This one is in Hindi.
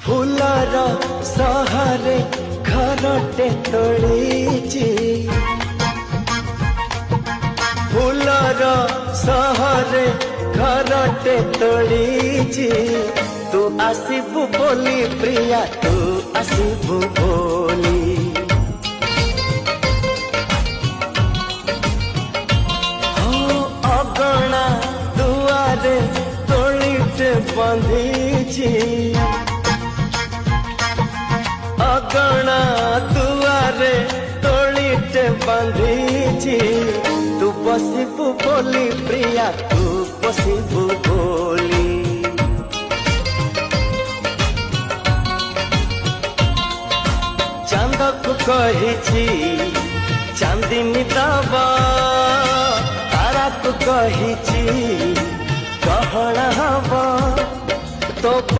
फूलर सहरे घरटे तोड़ीची फूलर सहरे घरटे तोड़ीची तू आसीबु बोली प्रिया तू आसीबु बोली हो अगणा दुआरे तोड़ीटे बंधीची अगणा दुआरे तोड़ीटे बंधीची तू बसिबु बोली प्रिया तू बसिबु बोली चांद को कही चांदिनी दबा तारा को कही